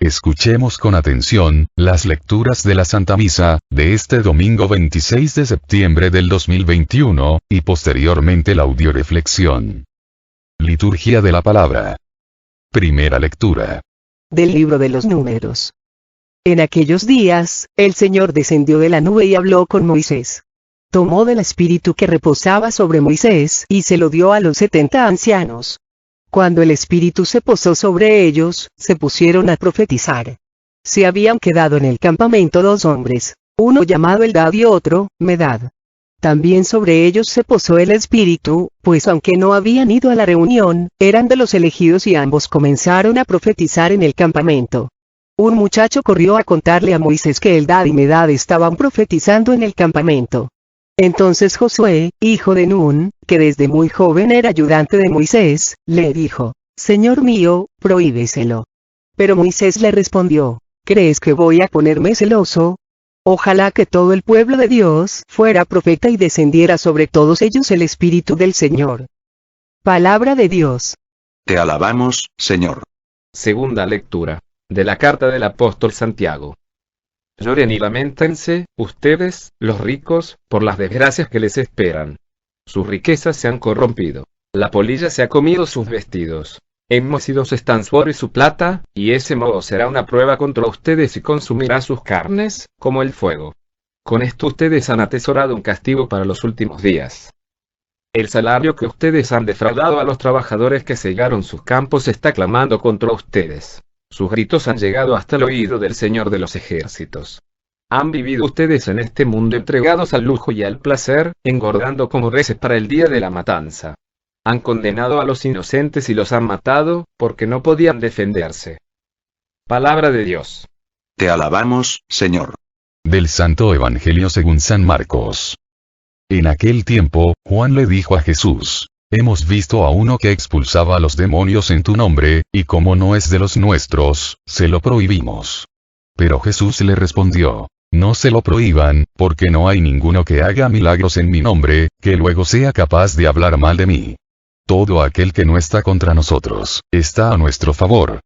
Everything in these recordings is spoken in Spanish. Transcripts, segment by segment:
Escuchemos con atención las lecturas de la Santa Misa de este domingo 26 de septiembre del 2021, y posteriormente la audioreflexión. Liturgia de la Palabra. Primera lectura. Del libro de los Números. En aquellos días, el Señor descendió de la nube y habló con Moisés. Tomó del espíritu que reposaba sobre Moisés y se lo dio a los 70 ancianos. Cuando el espíritu se posó sobre ellos, se pusieron a profetizar. Se habían quedado en el campamento 2 hombres, uno llamado Eldad y otro, Medad. También sobre ellos se posó el espíritu, pues aunque no habían ido a la reunión, eran de los elegidos y ambos comenzaron a profetizar en el campamento. Un muchacho corrió a contarle a Moisés que Eldad y Medad estaban profetizando en el campamento. Entonces Josué, hijo de Nun, que desde muy joven era ayudante de Moisés, le dijo: Señor mío, prohíbeselo. Pero Moisés le respondió: ¿Crees que voy a ponerme celoso? Ojalá que todo el pueblo de Dios fuera profeta y descendiera sobre todos ellos el Espíritu del Señor. Palabra de Dios. Te alabamos, Señor. Segunda lectura de la carta del apóstol Santiago. Lloren y lamentense, ustedes, los ricos, por las desgracias que les esperan. Sus riquezas se han corrompido. La polilla se ha comido sus vestidos. Enmohecidos están su oro y su plata, y ese modo será una prueba contra ustedes y consumirá sus carnes, como el fuego. Con esto ustedes han atesorado un castigo para los últimos días. El salario que ustedes han defraudado a los trabajadores que cegaron sus campos está clamando contra ustedes. Sus gritos han llegado hasta el oído del Señor de los ejércitos. Han vivido ustedes en este mundo entregados al lujo y al placer, engordando como reses para el día de la matanza. Han condenado a los inocentes y los han matado, porque no podían defenderse. Palabra de Dios. Te alabamos, Señor. Del Santo Evangelio según San Marcos. En aquel tiempo, Juan le dijo a Jesús: Hemos visto a uno que expulsaba a los demonios en tu nombre, y como no es de los nuestros, se lo prohibimos. Pero Jesús le respondió: No se lo prohíban, porque no hay ninguno que haga milagros en mi nombre, que luego sea capaz de hablar mal de mí. Todo aquel que no está contra nosotros, está a nuestro favor.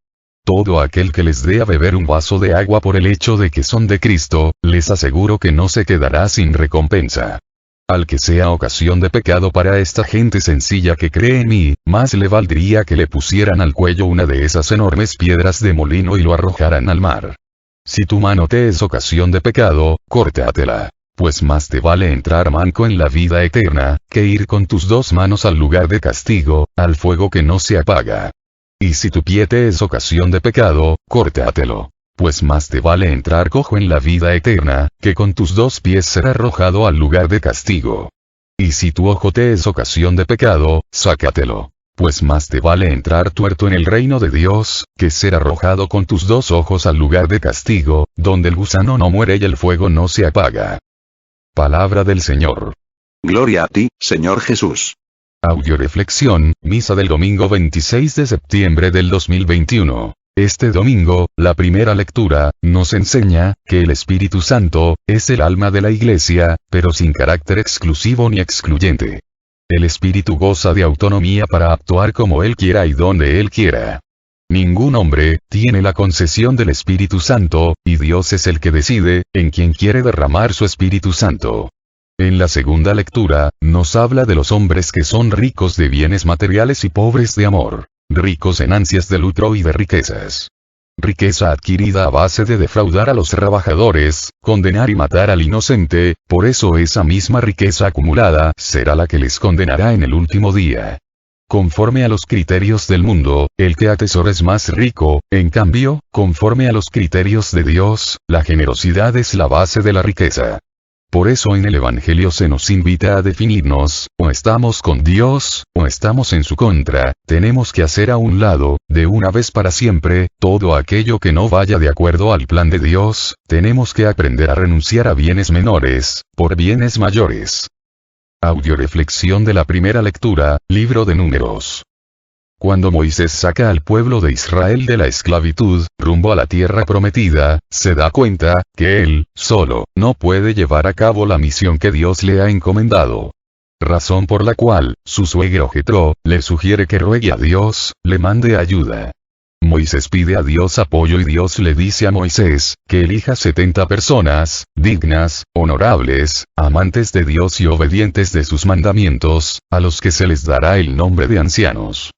Todo aquel que les dé a beber un vaso de agua por el hecho de que son de Cristo, les aseguro que no se quedará sin recompensa. Al que sea ocasión de pecado para esta gente sencilla que cree en mí, más le valdría que le pusieran al cuello una de esas enormes piedras de molino y lo arrojaran al mar. Si tu mano te es ocasión de pecado, córtatela, pues más te vale entrar manco en la vida eterna, que ir con tus 2 manos al lugar de castigo, al fuego que no se apaga. Y si tu pie te es ocasión de pecado, córtatelo. Pues más te vale entrar cojo en la vida eterna, que con tus 2 pies ser arrojado al lugar de castigo. Y si tu ojo te es ocasión de pecado, sácatelo. Pues más te vale entrar tuerto en el reino de Dios, que ser arrojado con tus 2 ojos al lugar de castigo, donde el gusano no muere y el fuego no se apaga. Palabra del Señor. Gloria a ti, Señor Jesús. Audioreflexión, misa del domingo 26 de septiembre del 2021. Este domingo, la primera lectura, nos enseña, que el Espíritu Santo, es el alma de la Iglesia, pero sin carácter exclusivo ni excluyente. El Espíritu goza de autonomía para actuar como Él quiera y donde Él quiera. Ningún hombre, tiene la concesión del Espíritu Santo, y Dios es el que decide, en quien quiere derramar su Espíritu Santo. En la segunda lectura, nos habla de los hombres que son ricos de bienes materiales y pobres de amor. Ricos en ansias de lucro y de riquezas. Riqueza adquirida a base de defraudar a los trabajadores, condenar y matar al inocente, por eso esa misma riqueza acumulada será la que les condenará en el último día. Conforme a los criterios del mundo, el que atesora es más rico, en cambio, conforme a los criterios de Dios, la generosidad es la base de la riqueza. Por eso en el Evangelio se nos invita a definirnos: o estamos con Dios, o estamos en su contra. Tenemos que hacer a un lado, de una vez para siempre, todo aquello que no vaya de acuerdo al plan de Dios. Tenemos que aprender a renunciar a bienes menores, por bienes mayores. Audioreflexión de la primera lectura, Libro de Números. Cuando Moisés saca al pueblo de Israel de la esclavitud, rumbo a la tierra prometida, se da cuenta, que él, solo, no puede llevar a cabo la misión que Dios le ha encomendado. Razón por la cual, su suegro Jetro, le sugiere que ruegue a Dios, le mande ayuda. Moisés pide a Dios apoyo y Dios le dice a Moisés, que elija 70 personas, dignas, honorables, amantes de Dios y obedientes de sus mandamientos, a los que se les dará el nombre de ancianos.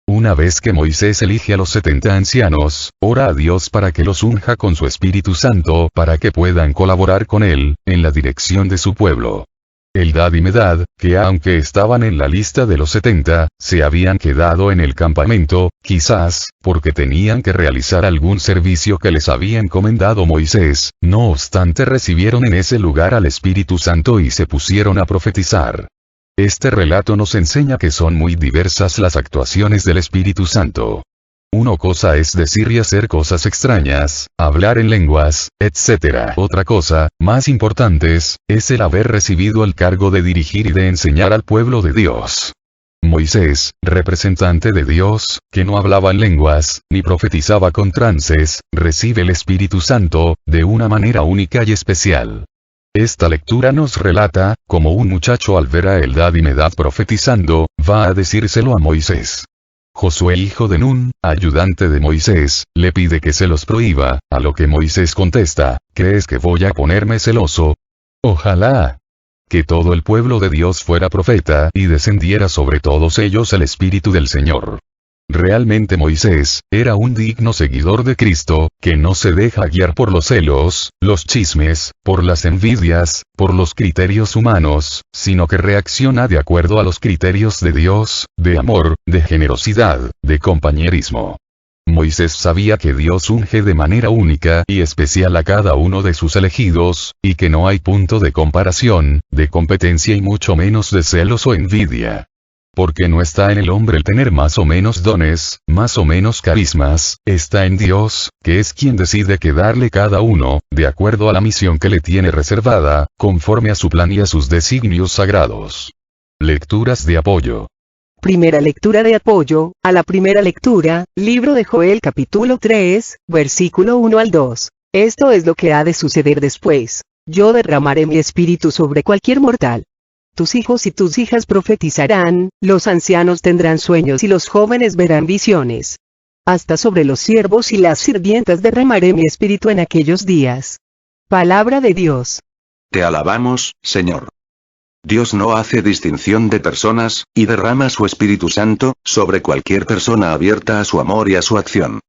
Una vez que Moisés elige a los 70 ancianos, ora a Dios para que los unja con su Espíritu Santo para que puedan colaborar con él, en la dirección de su pueblo. Eldad y Medad, que aunque estaban en la lista de los 70, se habían quedado en el campamento, quizás, porque tenían que realizar algún servicio que les había encomendado Moisés, no obstante recibieron en ese lugar al Espíritu Santo y se pusieron a profetizar. Este relato nos enseña que son muy diversas las actuaciones del Espíritu Santo. Una cosa es decir y hacer cosas extrañas, hablar en lenguas, etc. Otra cosa, más importantes, es el haber recibido el cargo de dirigir y de enseñar al pueblo de Dios. Moisés, representante de Dios, que no hablaba en lenguas, ni profetizaba con trances, recibe el Espíritu Santo, de una manera única y especial. Esta lectura nos relata, como un muchacho al ver a Eldad y Medad profetizando, va a decírselo a Moisés. Josué hijo de Nun, ayudante de Moisés, le pide que se los prohíba, a lo que Moisés contesta, ¿crees que voy a ponerme celoso? Ojalá que todo el pueblo de Dios fuera profeta y descendiera sobre todos ellos el Espíritu del Señor. Realmente Moisés, era un digno seguidor de Cristo, que no se deja guiar por los celos, los chismes, por las envidias, por los criterios humanos, sino que reacciona de acuerdo a los criterios de Dios, de amor, de generosidad, de compañerismo. Moisés sabía que Dios unge de manera única y especial a cada uno de sus elegidos, y que no hay punto de comparación, de competencia y mucho menos de celos o envidia. Porque no está en el hombre el tener más o menos dones, más o menos carismas, está en Dios, que es quien decide qué darle cada uno, de acuerdo a la misión que le tiene reservada, conforme a su plan y a sus designios sagrados. Lecturas de apoyo. Primera lectura de apoyo, a la primera lectura, libro de Joel capítulo 3, versículo 1 al 2. Esto es lo que ha de suceder después. Yo derramaré mi espíritu sobre cualquier mortal. Tus hijos y tus hijas profetizarán, los ancianos tendrán sueños y los jóvenes verán visiones. Hasta sobre los siervos y las sirvientas derramaré mi espíritu en aquellos días. Palabra de Dios. Te alabamos, Señor. Dios no hace distinción de personas, y derrama su Espíritu Santo, sobre cualquier persona abierta a su amor y a su acción.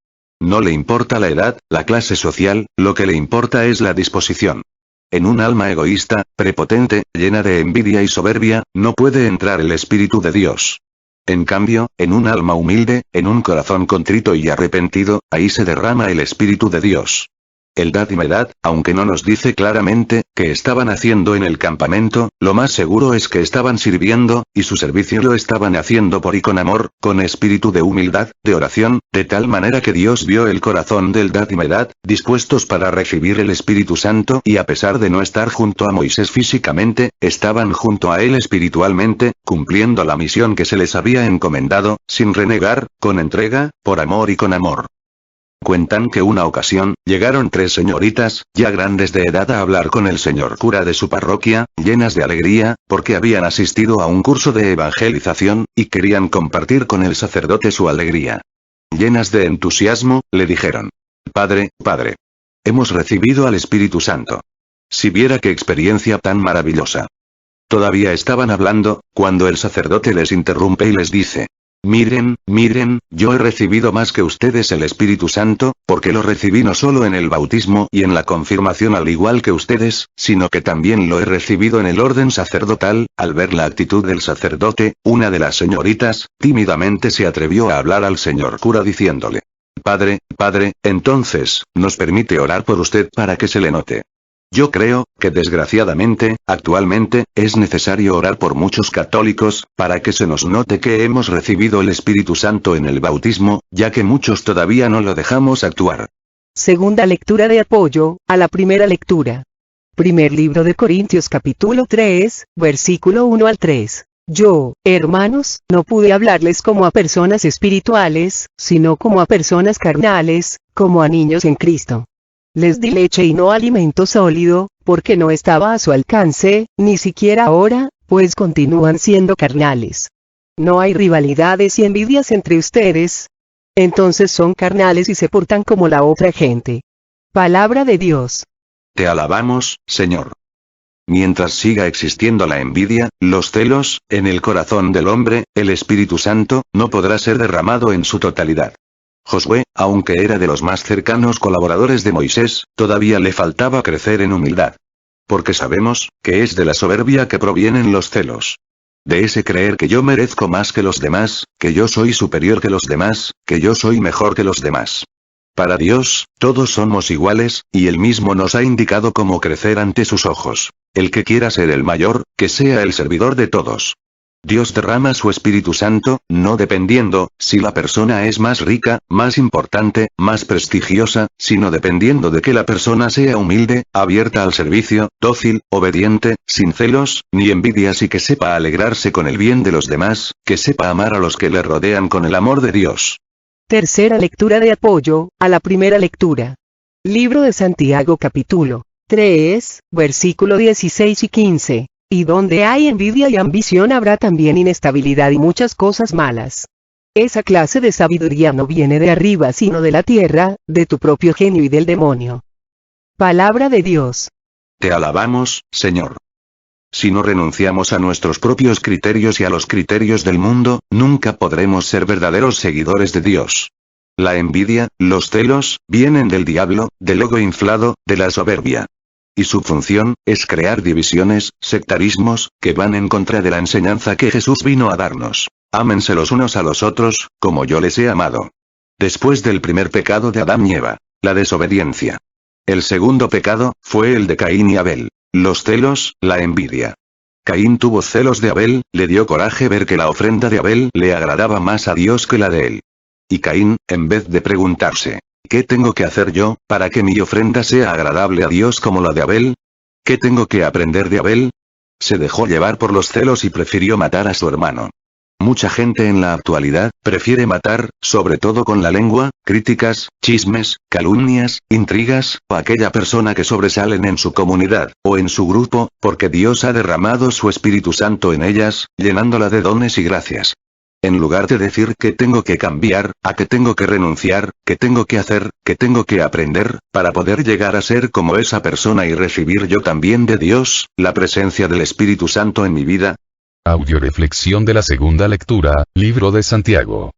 No le importa la edad, la clase social, lo que le importa es la disposición. En un alma egoísta, prepotente, llena de envidia y soberbia, no puede entrar el Espíritu de Dios. En cambio, en un alma humilde, en un corazón contrito y arrepentido, ahí se derrama el Espíritu de Dios. Eldad y Medad, aunque no nos dice claramente qué estaban haciendo en el campamento, lo más seguro es que estaban sirviendo, y su servicio lo estaban haciendo por y con amor, con espíritu de humildad, de oración, de tal manera que Dios vio el corazón de Eldad y Medad, dispuestos para recibir el Espíritu Santo, y a pesar de no estar junto a Moisés físicamente, estaban junto a él espiritualmente, cumpliendo la misión que se les había encomendado, sin renegar, con entrega, por amor y con amor. Cuentan que una ocasión, llegaron 3 señoritas, ya grandes de edad a hablar con el señor cura de su parroquia, llenas de alegría, porque habían asistido a un curso de evangelización, y querían compartir con el sacerdote su alegría. Llenas de entusiasmo, le dijeron: Padre, Padre, hemos recibido al Espíritu Santo. Si viera qué experiencia tan maravillosa. Todavía estaban hablando, cuando el sacerdote les interrumpe y les dice: Miren, yo he recibido más que ustedes el Espíritu Santo, porque lo recibí no solo en el bautismo y en la confirmación al igual que ustedes, sino que también lo he recibido en el orden sacerdotal. Al ver la actitud del sacerdote, una de las señoritas, tímidamente se atrevió a hablar al señor cura diciéndole: Padre, entonces, ¿nos permite orar por usted para que se le note? Yo creo, que desgraciadamente, actualmente, es necesario orar por muchos católicos, para que se nos note que hemos recibido el Espíritu Santo en el bautismo, ya que muchos todavía no lo dejamos actuar. Segunda lectura de apoyo, a la primera lectura. Primer libro de Corintios capítulo 3, versículo 1 al 3. Yo, hermanos, no pude hablarles como a personas espirituales, sino como a personas carnales, como a niños en Cristo. Les di leche y no alimento sólido, porque no estaba a su alcance, ni siquiera ahora, pues continúan siendo carnales. No hay rivalidades y envidias entre ustedes. Entonces son carnales y se portan como la otra gente. Palabra de Dios. Te alabamos, Señor. Mientras siga existiendo la envidia, los celos, en el corazón del hombre, el Espíritu Santo, no podrá ser derramado en su totalidad. Josué, aunque era de los más cercanos colaboradores de Moisés, todavía le faltaba crecer en humildad. Porque sabemos, que es de la soberbia que provienen los celos. De ese creer que yo merezco más que los demás, que yo soy superior que los demás, que yo soy mejor que los demás. Para Dios, todos somos iguales, y Él mismo nos ha indicado cómo crecer ante sus ojos. El que quiera ser el mayor, que sea el servidor de todos. Dios derrama su Espíritu Santo, no dependiendo, si la persona es más rica, más importante, más prestigiosa, sino dependiendo de que la persona sea humilde, abierta al servicio, dócil, obediente, sin celos, ni envidias y que sepa alegrarse con el bien de los demás, que sepa amar a los que le rodean con el amor de Dios. Tercera lectura de apoyo, a la primera lectura. Libro de Santiago capítulo 3, versículo 16 y 15. Y donde hay envidia y ambición habrá también inestabilidad y muchas cosas malas. Esa clase de sabiduría no viene de arriba sino de la tierra, de tu propio genio y del demonio. Palabra de Dios. Te alabamos, Señor. Si no renunciamos a nuestros propios criterios y a los criterios del mundo, nunca podremos ser verdaderos seguidores de Dios. La envidia, los celos, vienen del diablo, del ego inflado, de la soberbia. Y su función, es crear divisiones, sectarismos, que van en contra de la enseñanza que Jesús vino a darnos. Ámense los unos a los otros, como yo les he amado. Después del primer pecado de Adán y Eva, la desobediencia. El segundo pecado, fue el de Caín y Abel. Los celos, la envidia. Caín tuvo celos de Abel, le dio coraje ver que la ofrenda de Abel le agradaba más a Dios que la de él. Y Caín, en vez de preguntarse, ¿qué tengo que hacer yo, para que mi ofrenda sea agradable a Dios como la de Abel? ¿Qué tengo que aprender de Abel? Se dejó llevar por los celos y prefirió matar a su hermano. Mucha gente en la actualidad, prefiere matar, sobre todo con la lengua, críticas, chismes, calumnias, intrigas, a aquella persona que sobresalen en su comunidad, o en su grupo, porque Dios ha derramado su Espíritu Santo en ellas, llenándola de dones y gracias. En lugar de decir que tengo que cambiar, a que tengo que renunciar, que tengo que hacer, que tengo que aprender, para poder llegar a ser como esa persona y recibir yo también de Dios, la presencia del Espíritu Santo en mi vida. Audioreflexión de la segunda lectura, Libro de Santiago.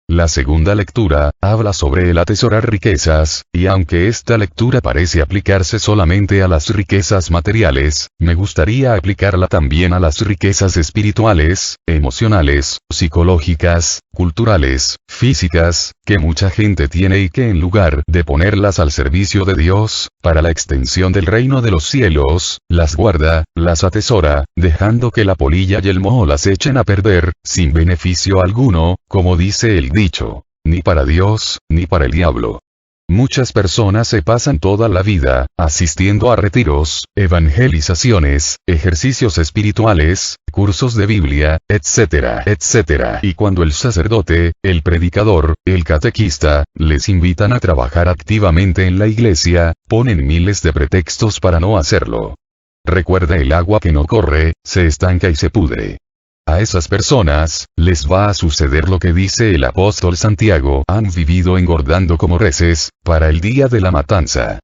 La segunda lectura, habla sobre el atesorar riquezas, y aunque esta lectura parece aplicarse solamente a las riquezas materiales, me gustaría aplicarla también a las riquezas espirituales, emocionales, psicológicas, culturales, físicas, que mucha gente tiene y que en lugar de ponerlas al servicio de Dios, para la extensión del reino de los cielos, las guarda, las atesora, dejando que la polilla y el moho las echen a perder, sin beneficio alguno, como dice el dicho, ni para Dios, ni para el diablo. Muchas personas se pasan toda la vida, asistiendo a retiros, evangelizaciones, ejercicios espirituales, cursos de Biblia, etcétera, etcétera. Y cuando el sacerdote, el predicador, el catequista, les invitan a trabajar activamente en la iglesia, ponen miles de pretextos para no hacerlo. Recuerda, el agua que no corre, se estanca y se pudre. A esas personas, les va a suceder lo que dice el apóstol Santiago: han vivido engordando como reses, para el día de la matanza.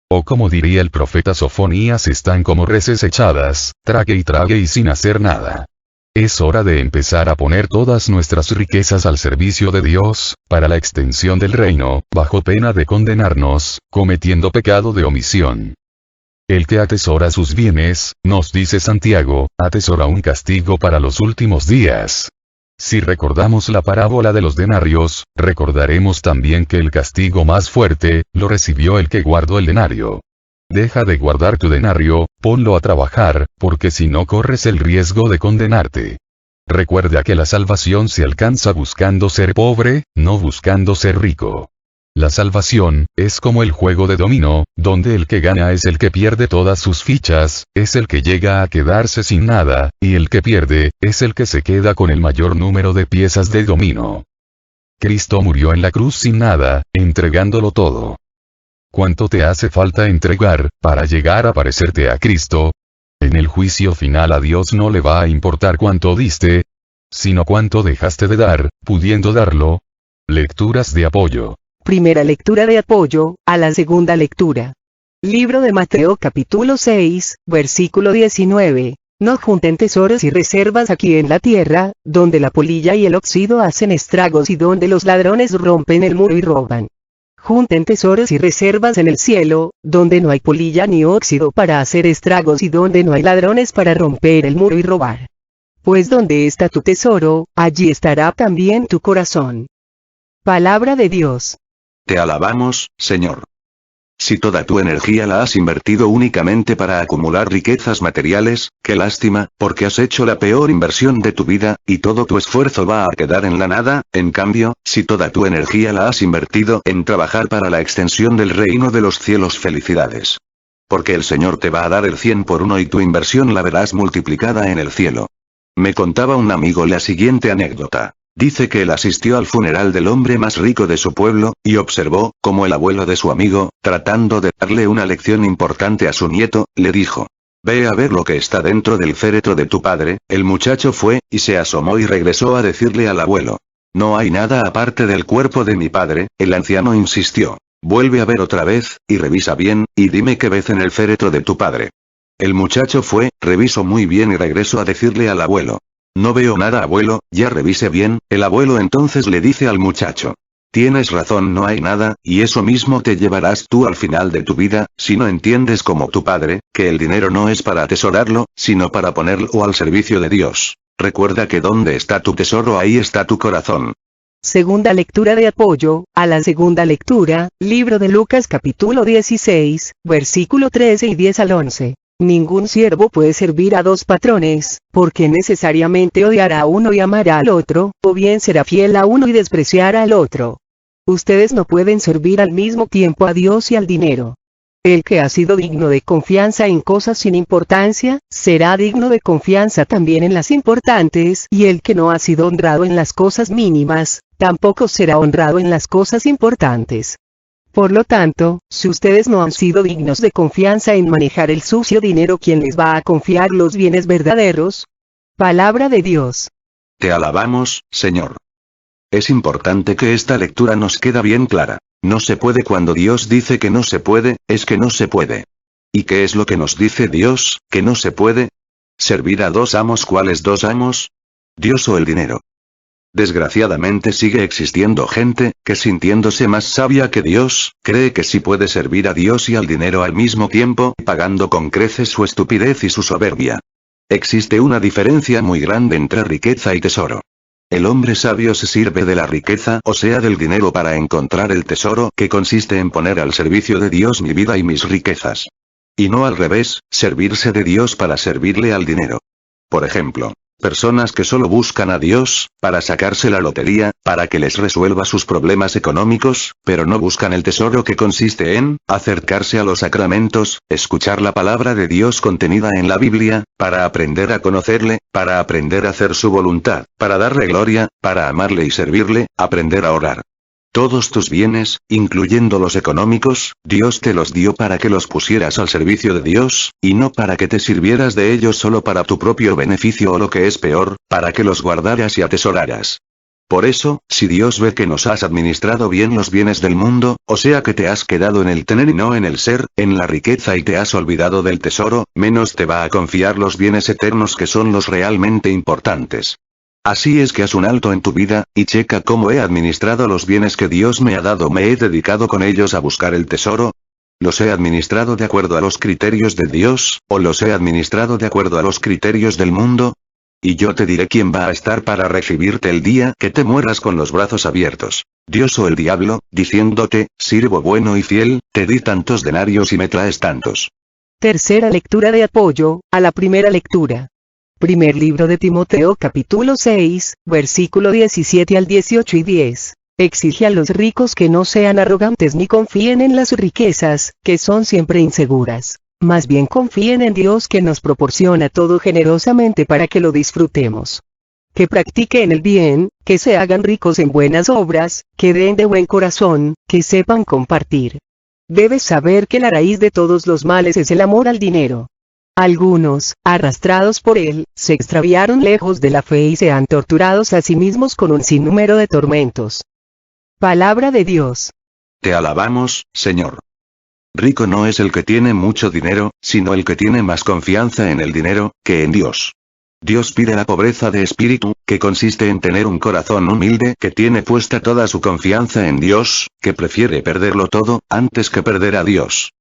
O como diría el profeta Sofonías, están como reses echadas, trague y sin hacer nada. Es hora de empezar a poner todas nuestras riquezas al servicio de Dios, para la extensión del reino, bajo pena de condenarnos, cometiendo pecado de omisión. El que atesora sus bienes, nos dice Santiago, atesora un castigo para los últimos días. Si recordamos la parábola de los denarios, recordaremos también que el castigo más fuerte, lo recibió el que guardó el denario. Deja de guardar tu denario, ponlo a trabajar, porque si no corres el riesgo de condenarte. Recuerda que la salvación se alcanza buscando ser pobre, no buscando ser rico. La salvación, es como el juego de dominó, donde el que gana es el que pierde todas sus fichas, es el que llega a quedarse sin nada, y el que pierde, es el que se queda con el mayor número de piezas de dominó. Cristo murió en la cruz sin nada, entregándolo todo. ¿Cuánto te hace falta entregar, para llegar a parecerte a Cristo? En el juicio final a Dios no le va a importar cuánto diste, sino cuánto dejaste de dar, pudiendo darlo. Lecturas de apoyo. Primera lectura de apoyo, a la segunda lectura. Libro de Mateo capítulo 6, versículo 19. No junten tesoros y reservas aquí en la tierra, donde la polilla y el óxido hacen estragos y donde los ladrones rompen el muro y roban. Junten tesoros y reservas en el cielo, donde no hay polilla ni óxido para hacer estragos y donde no hay ladrones para romper el muro y robar. Pues donde está tu tesoro, allí estará también tu corazón. Palabra de Dios. Te alabamos, Señor. Si toda tu energía la has invertido únicamente para acumular riquezas materiales, qué lástima, porque has hecho la peor inversión de tu vida, y todo tu esfuerzo va a quedar en la nada. En cambio, si toda tu energía la has invertido en trabajar para la extensión del reino de los cielos, felicidades. Porque el Señor te va a dar el 100 por 1 y tu inversión la verás multiplicada en el cielo. Me contaba un amigo la siguiente anécdota. Dice que él asistió al funeral del hombre más rico de su pueblo, y observó, como el abuelo de su amigo, tratando de darle una lección importante a su nieto, le dijo: «Ve a ver lo que está dentro del féretro de tu padre». El muchacho fue, y se asomó y regresó a decirle al abuelo: «No hay nada aparte del cuerpo de mi padre». El anciano insistió: «Vuelve a ver otra vez, y revisa bien, y dime qué ves en el féretro de tu padre». El muchacho fue, revisó muy bien y regresó a decirle al abuelo: «No veo nada, abuelo, ya revise bien». El abuelo entonces le dice al muchacho: «Tienes razón, no hay nada, y eso mismo te llevarás tú al final de tu vida, si no entiendes como tu padre, que el dinero no es para atesorarlo, sino para ponerlo al servicio de Dios. Recuerda que donde está tu tesoro, ahí está tu corazón». Segunda lectura de apoyo, a la segunda lectura, libro de Lucas capítulo 16, versículo 13 y 10 al 11. Ningún siervo puede servir a dos patrones, porque necesariamente odiará a uno y amará al otro, o bien será fiel a uno y despreciará al otro. Ustedes no pueden servir al mismo tiempo a Dios y al dinero. El que ha sido digno de confianza en cosas sin importancia, será digno de confianza también en las importantes, y el que no ha sido honrado en las cosas mínimas, tampoco será honrado en las cosas importantes. Por lo tanto, si ustedes no han sido dignos de confianza en manejar el sucio dinero, ¿quién les va a confiar los bienes verdaderos? Palabra de Dios. Te alabamos, Señor. Es importante que esta lectura nos quede bien clara. No se puede. Cuando Dios dice que no se puede, es que no se puede. ¿Y qué es lo que nos dice Dios, que no se puede? Servir a dos amos. ¿Cuáles dos amos? Dios o el dinero. Desgraciadamente sigue existiendo gente, que sintiéndose más sabia que Dios, cree que sí puede servir a Dios y al dinero al mismo tiempo, pagando con creces su estupidez y su soberbia. Existe una diferencia muy grande entre riqueza y tesoro. El hombre sabio se sirve de la riqueza, o sea del dinero, para encontrar el tesoro, que consiste en poner al servicio de Dios mi vida y mis riquezas. Y no al revés, servirse de Dios para servirle al dinero. Por ejemplo, personas que solo buscan a Dios, para sacarse la lotería, para que les resuelva sus problemas económicos, pero no buscan el tesoro, que consiste en acercarse a los sacramentos, escuchar la palabra de Dios contenida en la Biblia, para aprender a conocerle, para aprender a hacer su voluntad, para darle gloria, para amarle y servirle, aprender a orar. Todos tus bienes, incluyendo los económicos, Dios te los dio para que los pusieras al servicio de Dios, y no para que te sirvieras de ellos solo para tu propio beneficio, o lo que es peor, para que los guardaras y atesoraras. Por eso, si Dios ve que nos has administrado bien los bienes del mundo, o sea que te has quedado en el tener y no en el ser, en la riqueza, y te has olvidado del tesoro, menos te va a confiar los bienes eternos, que son los realmente importantes. Así es que haz un alto en tu vida, y checa cómo he administrado los bienes que Dios me ha dado. ¿Me he dedicado con ellos a buscar el tesoro? ¿Los he administrado de acuerdo a los criterios de Dios, o los he administrado de acuerdo a los criterios del mundo? Y yo te diré quién va a estar para recibirte el día que te mueras con los brazos abiertos. Dios o el diablo, diciéndote: siervo bueno y fiel, te di tantos denarios y me traes tantos. Tercera lectura de apoyo, a la primera lectura. Primer libro de Timoteo capítulo 6, versículo 17 al 18 y 10. Exige a los ricos que no sean arrogantes ni confíen en las riquezas, que son siempre inseguras. Más bien confíen en Dios, que nos proporciona todo generosamente para que lo disfrutemos. Que practiquen el bien, que se hagan ricos en buenas obras, que den de buen corazón, que sepan compartir. Debes saber que la raíz de todos los males es el amor al dinero. Algunos, arrastrados por él, se extraviaron lejos de la fe y se han torturado a sí mismos con un sinnúmero de tormentos. Palabra de Dios. Te alabamos, Señor. Rico no es el que tiene mucho dinero, sino el que tiene más confianza en el dinero, que en Dios. Dios pide la pobreza de espíritu, que consiste en tener un corazón humilde que tiene puesta toda su confianza en Dios, que prefiere perderlo todo, antes que perder a Dios.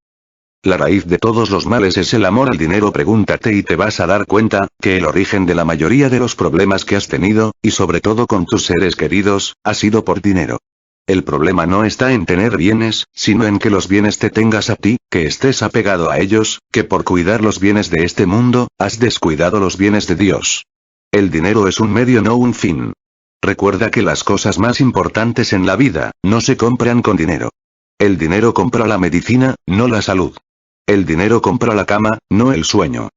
La raíz de todos los males es el amor al dinero. Pregúntate y te vas a dar cuenta, que el origen de la mayoría de los problemas que has tenido, y sobre todo con tus seres queridos, ha sido por dinero. El problema no está en tener bienes, sino en que los bienes te tengas a ti, que estés apegado a ellos, que por cuidar los bienes de este mundo, has descuidado los bienes de Dios. El dinero es un medio, no un fin. Recuerda que las cosas más importantes en la vida, no se compran con dinero. El dinero compra la medicina, no la salud. El dinero compra la cama, no el sueño.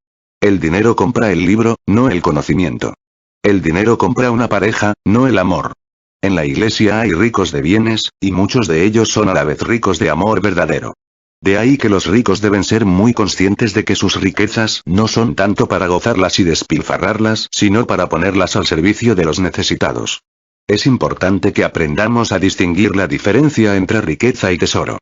El dinero compra el libro, no el conocimiento. El dinero compra una pareja, no el amor. En la iglesia hay ricos de bienes, y muchos de ellos son a la vez ricos de amor verdadero. De ahí que los ricos deben ser muy conscientes de que sus riquezas no son tanto para gozarlas y despilfarrarlas, sino para ponerlas al servicio de los necesitados. Es importante que aprendamos a distinguir la diferencia entre riqueza y tesoro.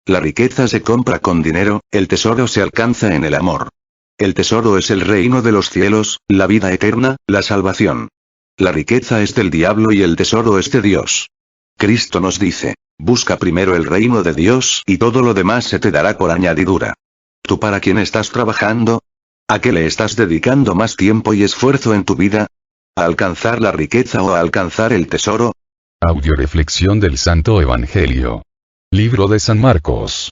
La riqueza se compra con dinero, el tesoro se alcanza en el amor. El tesoro es el reino de los cielos, la vida eterna, la salvación. La riqueza es del diablo y el tesoro es de Dios. Cristo nos dice, busca primero el reino de Dios y todo lo demás se te dará por añadidura. ¿Tú para quién estás trabajando? ¿A qué le estás dedicando más tiempo y esfuerzo en tu vida? ¿A alcanzar la riqueza o a alcanzar el tesoro? Audioreflexión del Santo Evangelio. Libro de San Marcos.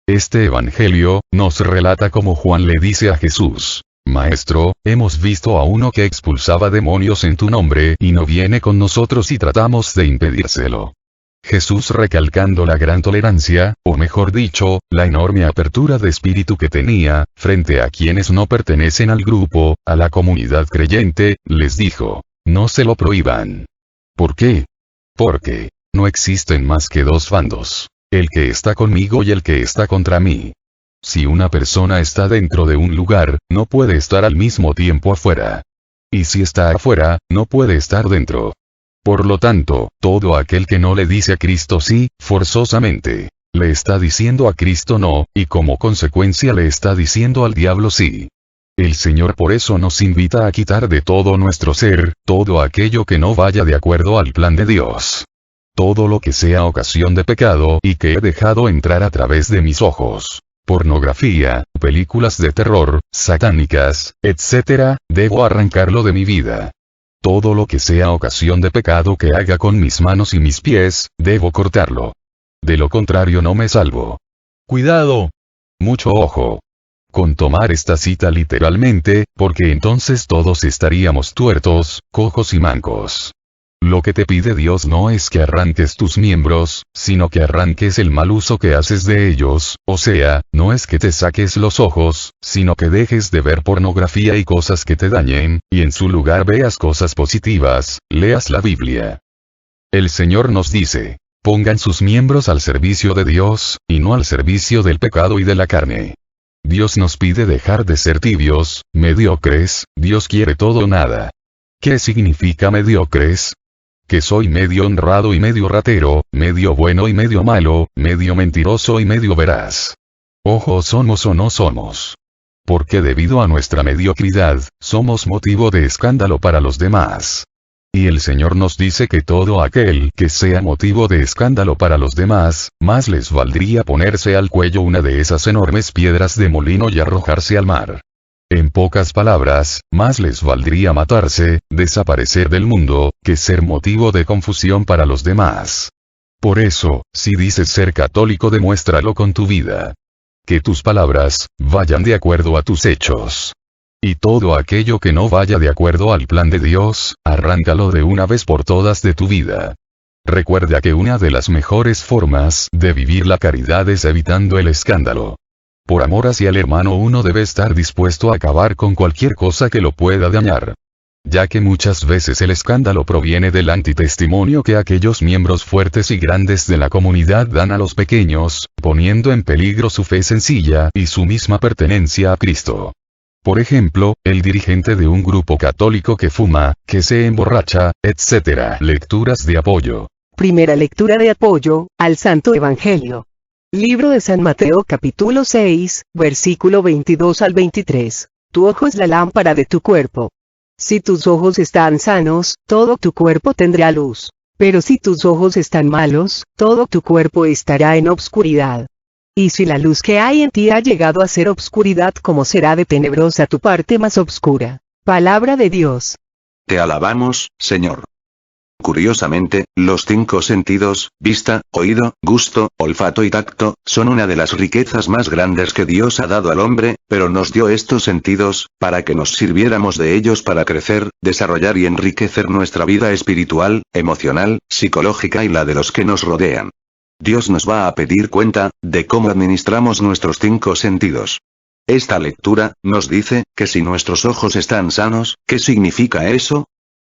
Este Evangelio nos relata cómo Juan le dice a Jesús: Maestro, hemos visto a uno que expulsaba demonios en tu nombre y no viene con nosotros y tratamos de impedírselo. Jesús, recalcando la gran tolerancia, o mejor dicho, la enorme apertura de espíritu que tenía, frente a quienes no pertenecen al grupo, a la comunidad creyente, les dijo: no se lo prohíban. ¿Por qué? Porque no existen más que dos bandos, el que está conmigo y el que está contra mí. Si una persona está dentro de un lugar, no puede estar al mismo tiempo afuera. Y si está afuera, no puede estar dentro. Por lo tanto, todo aquel que no le dice a Cristo sí, forzosamente, le está diciendo a Cristo no, y como consecuencia le está diciendo al diablo sí. El Señor por eso nos invita a quitar de todo nuestro ser, todo aquello que no vaya de acuerdo al plan de Dios. Todo lo que sea ocasión de pecado y que he dejado entrar a través de mis ojos. Pornografía, películas de terror, satánicas, etc., debo arrancarlo de mi vida. Todo lo que sea ocasión de pecado que haga con mis manos y mis pies, debo cortarlo. De lo contrario no me salvo. Cuidado. Mucho ojo. Con tomar esta cita literalmente, porque entonces todos estaríamos tuertos, cojos y mancos. Lo que te pide Dios no es que arranques tus miembros, sino que arranques el mal uso que haces de ellos, o sea, no es que te saques los ojos, sino que dejes de ver pornografía y cosas que te dañen, y en su lugar veas cosas positivas, leas la Biblia. El Señor nos dice: pongan sus miembros al servicio de Dios, y no al servicio del pecado y de la carne. Dios nos pide dejar de ser tibios, mediocres. Dios quiere todo o nada. ¿Qué significa mediocres? Que soy medio honrado y medio ratero, medio bueno y medio malo, medio mentiroso y medio veraz. Ojo, somos o no somos. Porque debido a nuestra mediocridad, somos motivo de escándalo para los demás. Y el Señor nos dice que todo aquel que sea motivo de escándalo para los demás, más les valdría ponerse al cuello una de esas enormes piedras de molino y arrojarse al mar. En pocas palabras, más les valdría matarse, desaparecer del mundo, que ser motivo de confusión para los demás. Por eso, si dices ser católico, demuéstralo con tu vida. Que tus palabras vayan de acuerdo a tus hechos. Y todo aquello que no vaya de acuerdo al plan de Dios, arráncalo de una vez por todas de tu vida. Recuerda que una de las mejores formas de vivir la caridad es evitando el escándalo. Por amor hacia el hermano uno debe estar dispuesto a acabar con cualquier cosa que lo pueda dañar. Ya que muchas veces el escándalo proviene del antitestimonio que aquellos miembros fuertes y grandes de la comunidad dan a los pequeños, poniendo en peligro su fe sencilla y su misma pertenencia a Cristo. Por ejemplo, el dirigente de un grupo católico que fuma, que se emborracha, etc. Lecturas de apoyo. Primera lectura de apoyo al Santo Evangelio. Libro de San Mateo capítulo 6, versículo 22 al 23. Tu ojo es la lámpara de tu cuerpo. Si tus ojos están sanos, todo tu cuerpo tendrá luz. Pero si tus ojos están malos, todo tu cuerpo estará en obscuridad. Y si la luz que hay en ti ha llegado a ser obscuridad, ¿cómo será de tenebrosa tu parte más obscura? Palabra de Dios. Te alabamos, Señor. Curiosamente, los 5 sentidos, vista, oído, gusto, olfato y tacto, son una de las riquezas más grandes que Dios ha dado al hombre, pero nos dio estos sentidos, para que nos sirviéramos de ellos para crecer, desarrollar y enriquecer nuestra vida espiritual, emocional, psicológica y la de los que nos rodean. Dios nos va a pedir cuenta, de cómo administramos nuestros 5 sentidos. Esta lectura, nos dice, que si nuestros ojos están sanos, ¿qué significa eso?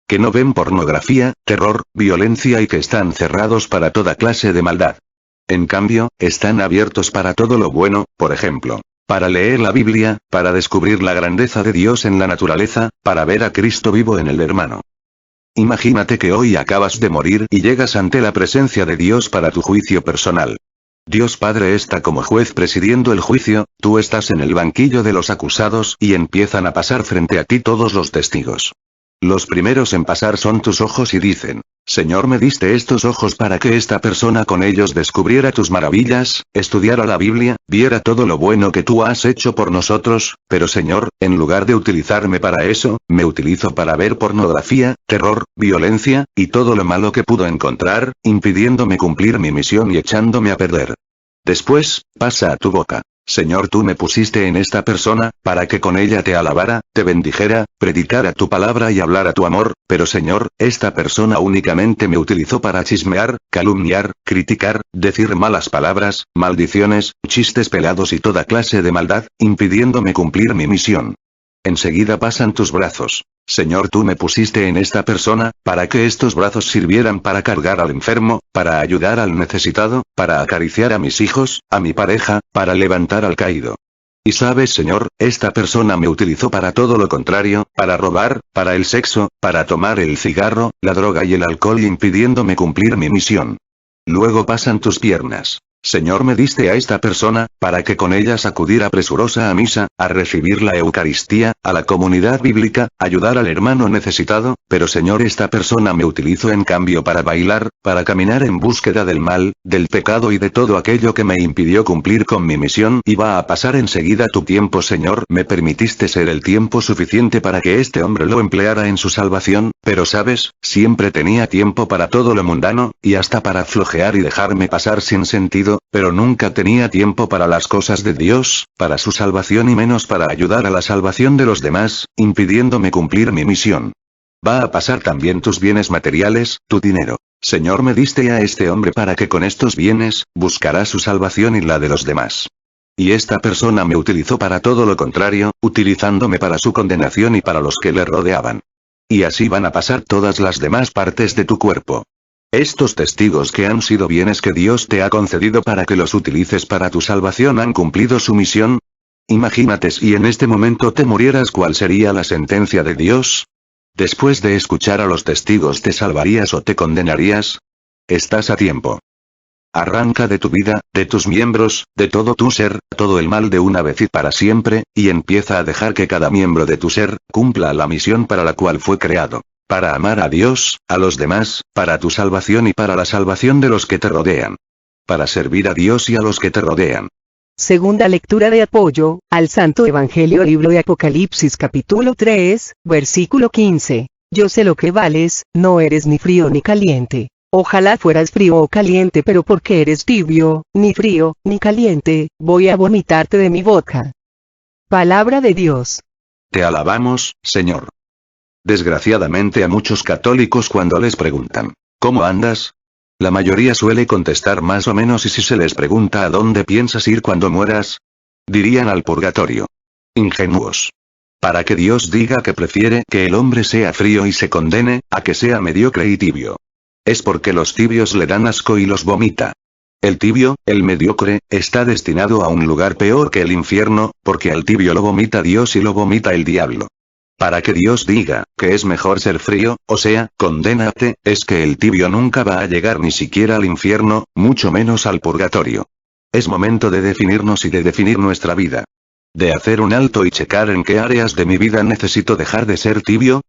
Que no ven pornografía, terror, violencia y que están cerrados para toda clase de maldad. En cambio, están abiertos para todo lo bueno, por ejemplo, para leer la Biblia, para descubrir la grandeza de Dios en la naturaleza, para ver a Cristo vivo en el hermano. Imagínate que hoy acabas de morir y llegas ante la presencia de Dios para tu juicio personal. Dios Padre está como juez presidiendo el juicio, tú estás en el banquillo de los acusados y empiezan a pasar frente a ti todos los testigos. Los primeros en pasar son tus ojos y dicen, Señor, me diste estos ojos para que esta persona con ellos descubriera tus maravillas, estudiara la Biblia, viera todo lo bueno que tú has hecho por nosotros, pero Señor, en lugar de utilizarme para eso, me utilizo para ver pornografía, terror, violencia, y todo lo malo que pudo encontrar, impidiéndome cumplir mi misión y echándome a perder. Después, pasa a tu boca. Señor, tú me pusiste en esta persona, para que con ella te alabara, te bendijera, predicara tu palabra y hablara tu amor, pero Señor, esta persona únicamente me utilizó para chismear, calumniar, criticar, decir malas palabras, maldiciones, chistes pelados y toda clase de maldad, impidiéndome cumplir mi misión. Enseguida pasan tus brazos. Señor, tú me pusiste en esta persona, para que estos brazos sirvieran para cargar al enfermo, para ayudar al necesitado, para acariciar a mis hijos, a mi pareja, para levantar al caído. Y sabes, Señor, esta persona me utilizó para todo lo contrario, para robar, para el sexo, para tomar el cigarro, la droga y el alcohol impidiéndome cumplir mi misión. Luego pasan tus piernas. Señor, me diste a esta persona, para que con ellas acudiera presurosa a misa, a recibir la Eucaristía, a la comunidad bíblica, ayudar al hermano necesitado, pero Señor, esta persona me utilizó en cambio para bailar, para caminar en búsqueda del mal, del pecado y de todo aquello que me impidió cumplir con mi misión. Y va a pasar enseguida tu tiempo, Señor, me permitiste ser el tiempo suficiente para que este hombre lo empleara en su salvación, pero sabes, siempre tenía tiempo para todo lo mundano, y hasta para flojear y dejarme pasar sin sentido, pero nunca tenía tiempo para las cosas de Dios, para su salvación y menos para ayudar a la salvación de los demás, impidiéndome cumplir mi misión. Va a pasar también tus bienes materiales, tu dinero. Señor, me diste a este hombre para que con estos bienes, buscará su salvación y la de los demás. Y esta persona me utilizó para todo lo contrario, utilizándome para su condenación y para los que le rodeaban. Y así van a pasar todas las demás partes de tu cuerpo. Estos testigos que han sido bienes que Dios te ha concedido para que los utilices para tu salvación han cumplido su misión. Imagínate si en este momento te murieras, ¿cuál sería la sentencia de Dios? Después de escuchar a los testigos, ¿te salvarías o te condenarías? Estás a tiempo. Arranca de tu vida, de tus miembros, de todo tu ser, todo el mal de una vez y para siempre, y empieza a dejar que cada miembro de tu ser cumpla la misión para la cual fue creado. Para amar a Dios, a los demás, para tu salvación y para la salvación de los que te rodean. Para servir a Dios y a los que te rodean. Segunda lectura de apoyo al Santo Evangelio, libro de Apocalipsis capítulo 3, versículo 15. Yo sé lo que vales, no eres ni frío ni caliente. Ojalá fueras frío o caliente, pero porque eres tibio, ni frío, ni caliente, voy a vomitarte de mi boca. Palabra de Dios. Te alabamos, Señor. Desgraciadamente a muchos católicos cuando les preguntan, ¿cómo andas? La mayoría suele contestar más o menos, y si se les pregunta a dónde piensas ir cuando mueras, dirían al purgatorio. Ingenuos. Para que Dios diga que prefiere que el hombre sea frío y se condene, a que sea mediocre y tibio. Es porque los tibios le dan asco y los vomita. El tibio, el mediocre, está destinado a un lugar peor que el infierno, porque al tibio lo vomita Dios y lo vomita el diablo. Para que Dios diga, que es mejor ser frío, o sea, condénate, es que el tibio nunca va a llegar ni siquiera al infierno, mucho menos al purgatorio. Es momento de definirnos y de definir nuestra vida. De hacer un alto y checar en qué áreas de mi vida necesito dejar de ser tibio.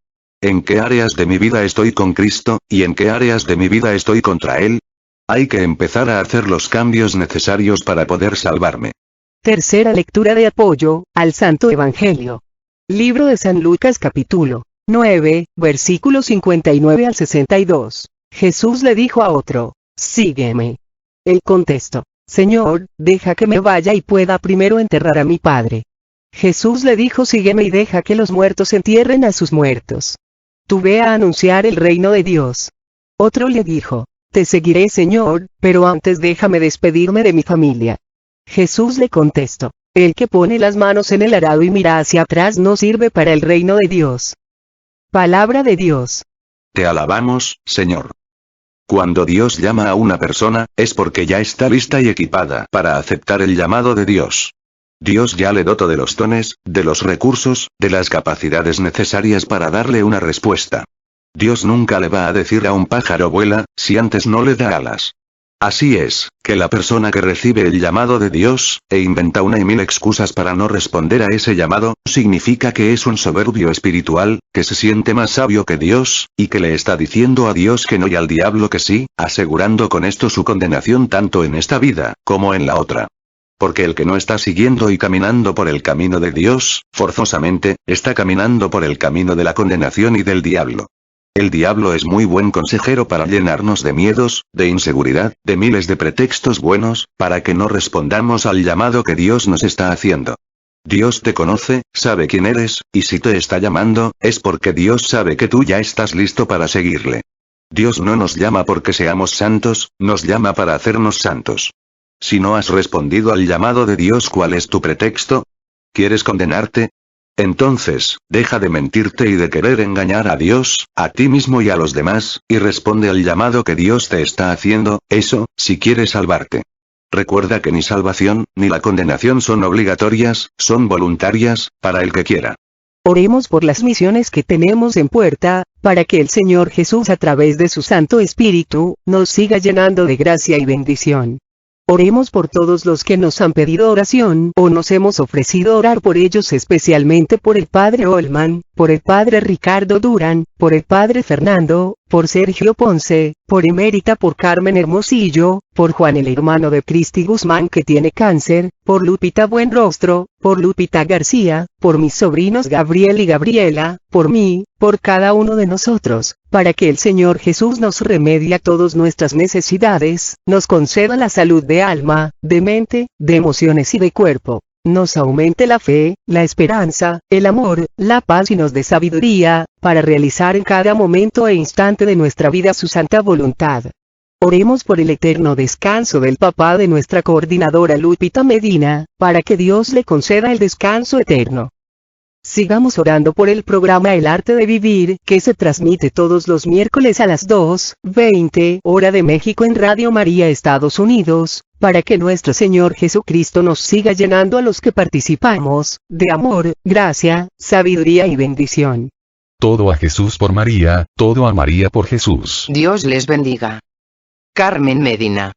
¿En qué áreas de mi vida estoy con Cristo, y en qué áreas de mi vida estoy contra Él? Hay que empezar a hacer los cambios necesarios para poder salvarme. Tercera lectura de apoyo al Santo Evangelio. Libro de San Lucas capítulo 9, versículos 59 al 62. Jesús le dijo a otro, sígueme. Él contestó, Señor, deja que me vaya y pueda primero enterrar a mi padre. Jesús le dijo, sígueme y deja que los muertos entierren a sus muertos. Tú ve a anunciar el reino de Dios. Otro le dijo, te seguiré, Señor, pero antes déjame despedirme de mi familia. Jesús le contestó, el que pone las manos en el arado y mira hacia atrás no sirve para el reino de Dios. Palabra de Dios. Te alabamos, Señor. Cuando Dios llama a una persona, es porque ya está lista y equipada para aceptar el llamado de Dios. Dios ya le dotó de los dones, de los recursos, de las capacidades necesarias para darle una respuesta. Dios nunca le va a decir a un pájaro vuela, si antes no le da alas. Así es, que la persona que recibe el llamado de Dios, e inventa una y mil excusas para no responder a ese llamado, significa que es un soberbio espiritual, que se siente más sabio que Dios, y que le está diciendo a Dios que no y al diablo que sí, asegurando con esto su condenación tanto en esta vida, como en la otra. Porque el que no está siguiendo y caminando por el camino de Dios, forzosamente, está caminando por el camino de la condenación y del diablo. El diablo es muy buen consejero para llenarnos de miedos, de inseguridad, de miles de pretextos buenos, para que no respondamos al llamado que Dios nos está haciendo. Dios te conoce, sabe quién eres, y si te está llamando, es porque Dios sabe que tú ya estás listo para seguirle. Dios no nos llama porque seamos santos, nos llama para hacernos santos. Si no has respondido al llamado de Dios, ¿cuál es tu pretexto? ¿Quieres condenarte? Entonces, deja de mentirte y de querer engañar a Dios, a ti mismo y a los demás, y responde al llamado que Dios te está haciendo, eso, si quieres salvarte. Recuerda que ni salvación, ni la condenación son obligatorias, son voluntarias, para el que quiera. Oremos por las misiones que tenemos en puerta, para que el Señor Jesús a través de su Santo Espíritu, nos siga llenando de gracia y bendición. Oremos por todos los que nos han pedido oración o nos hemos ofrecido orar por ellos, especialmente por el Padre Olman, por el Padre Ricardo Durán, por el Padre Fernando, por Sergio Ponce, por Emérita, por Carmen Hermosillo, por Juan el hermano de Cristi Guzmán que tiene cáncer, por Lupita Buenrostro, por Lupita García, por mis sobrinos Gabriel y Gabriela, por mí, por cada uno de nosotros, para que el Señor Jesús nos remedie a todas nuestras necesidades, nos conceda la salud de alma, de mente, de emociones y de cuerpo. Nos aumente la fe, la esperanza, el amor, la paz y nos dé sabiduría, para realizar en cada momento e instante de nuestra vida su santa voluntad. Oremos por el eterno descanso del papá de nuestra coordinadora Lupita Medina, para que Dios le conceda el descanso eterno. Sigamos orando por el programa El Arte de Vivir, que se transmite todos los miércoles a las 2:20 hora de México en Radio María Estados Unidos, para que nuestro Señor Jesucristo nos siga llenando a los que participamos, de amor, gracia, sabiduría y bendición. Todo a Jesús por María, todo a María por Jesús. Dios les bendiga. Carmen Medina.